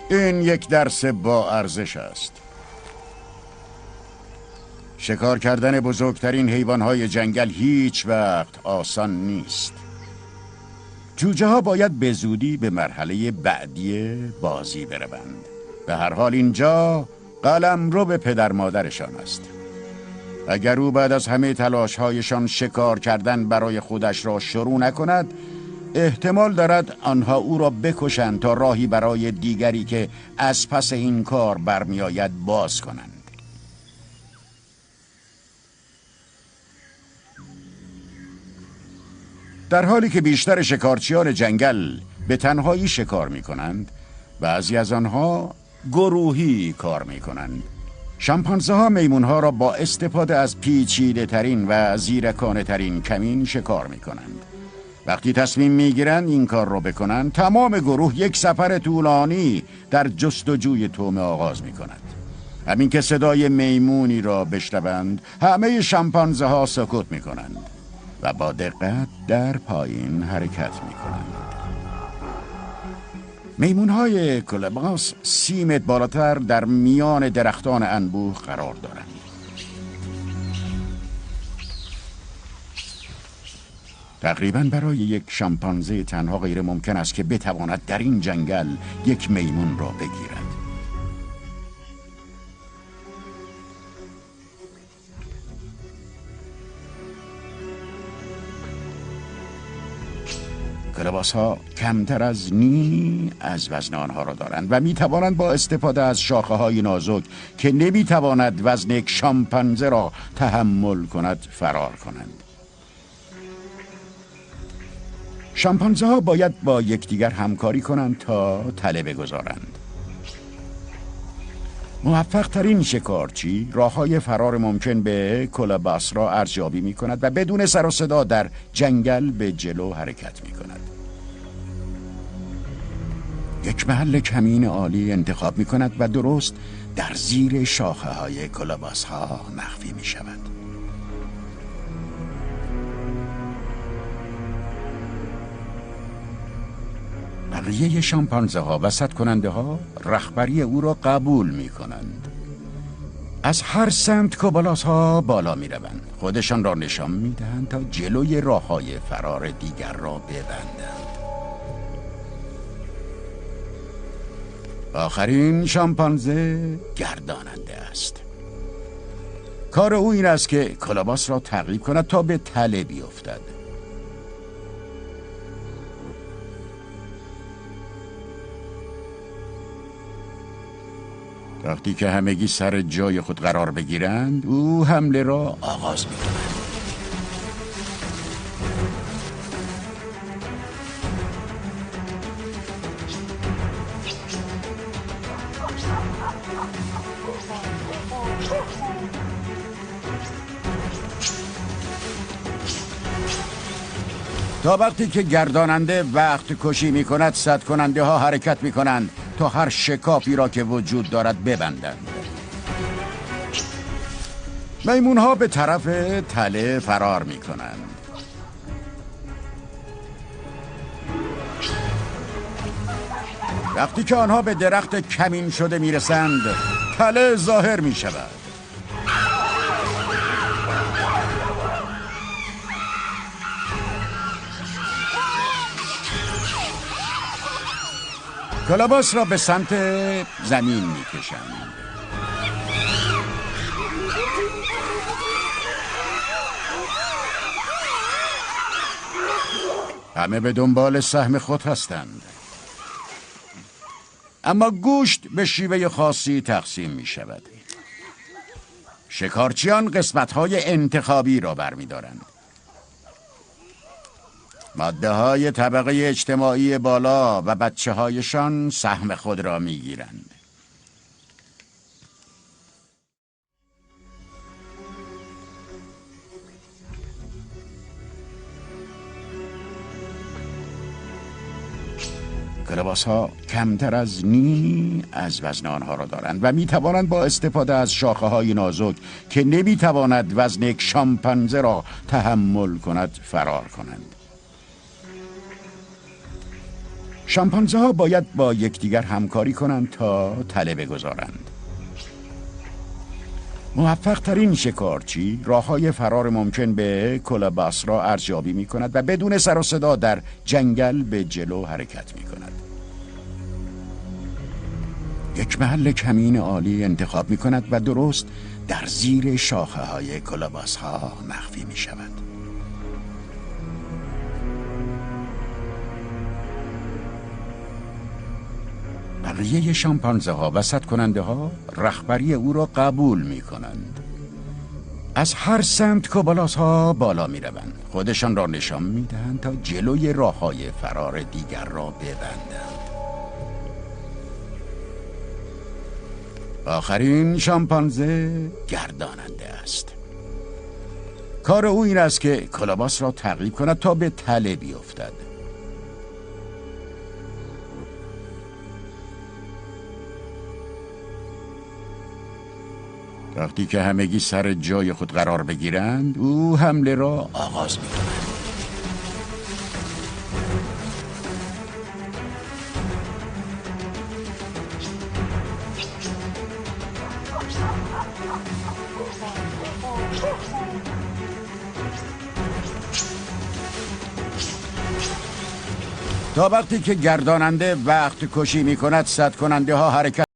این یک درس با ارزش است. شکار کردن بزرگترین حیوانهای جنگل هیچ وقت آسان نیست. جوجه ها باید به زودی به مرحله بعدی بازی بروند. به هر حال اینجا قلمرو به پدر مادرشان است. اگر او بعد از همه تلاش‌هایشان شکار کردن برای خودش را شروع نکند، احتمال دارد آنها او را بکشند تا راهی برای دیگری که از پس این کار برمیآید باز کنند. در حالی که بیشتر شکارچیان جنگل به تنهایی شکار می کنند، بعضی از آنها گروهی کار می کنند. شامپانزه ها میمون ها را با استفاده از پیچیده ترین و زیرکانه ترین کمین شکار می کنند. وقتی تصمیم می گیرند این کار را بکنند، تمام گروه یک سفر طولانی در جستجوی طعمه آغاز می کند. همین که صدای میمونی را بشنوند، همه شامپانزه ها سکوت می کنند و با دقت در پایین حرکت می کنند. میمون‌های کولوباس 30 متر بالاتر در میان درختان انبوه قرار دارند. تقریباً برای یک شامپانزه تنها غیر ممکن است که بتواند در این جنگل یک میمون را بگیرد. کولوباس ها کمتر از نیمی از وزن آنها را دارند و می توانند با استفاده از شاخه های نازک که نمی تواند وزن یک شامپانزه را تحمل کند فرار کنند. شامپانزه ها باید با یکدیگر همکاری کنند تا تله بگذارند. موفق ترین شکارچی راههای فرار ممکن به کولوباس را ارزیابی می کند و بدون سر و صدا در جنگل به جلو حرکت می کند. یک محل کمین عالی انتخاب می کند و درست در زیر شاخه های کولوباس ها مخفی می شود. بقیه شامپانزه ها و وسط کننده ها رهبری او را قبول می کنند. از هر سمت کولوباس ها بالا می روند. خودشان را نشان می دهند تا جلوی راه های فرار دیگر را ببندند. آخرین شامپانزه گرداننده است. کار او این است که کولوباس را تعقیب کند تا به تله بیفتد. وقتی که همگی سر جای خود قرار بگیرند، او حمله را آغاز می کند. تا وقتی که گرداننده وقت کشی می کند، سد کننده ها حرکت می کنند تا هر شکافی را که وجود دارد ببندند. میمون ها به طرف تله فرار می کنند. وقتی که آنها به درخت کمین شده می رسند، تله ظاهر می شود. کولوباس را به سمت زمین می کشند. همه به دنبال سهم خود هستند. اما گوشت به شیوه خاصی تقسیم می شود. شکارچیان قسمت‌های انتخابی را برمی‌دارند. ماده های طبقه اجتماعی بالا و بچه هایشان سهم خود را می گیرند. کولوباس ها کمتر از نیمی از وزن آنها را دارند و می توانند با استفاده از شاخه های نازک که نمی تواند وزن یک شامپانزه را تحمل کند فرار کنند. شامپانزه ها باید با یکدیگر همکاری کنند تا تله بگذارند. موفق ترین شکارچی راههای فرار ممکن به کلاباس را ارزیابی می کند و بدون سر و صدا در جنگل به جلو حرکت می کند. یک محل کمین عالی انتخاب می کند و درست در زیر شاخه های کلاباس ها مخفی می شود. بقیه شامپانزه ها وسط کننده ها رهبری او را قبول می کنند. از هر سمت کوبالاس ها بالا می روند. خودشان را نشان می دهند تا جلوی راه های فرار دیگر را ببندند. آخرین شامپانزه گرداننده است. کار او این است که کلاباس را تعقیب کند تا به تله بیفتد. وقتی که همگی سر جای خود قرار بگیرند، او حمله را آغاز می کند. تا وقتی که گرداننده وقت کشی می کند، صد کننده ها حرکت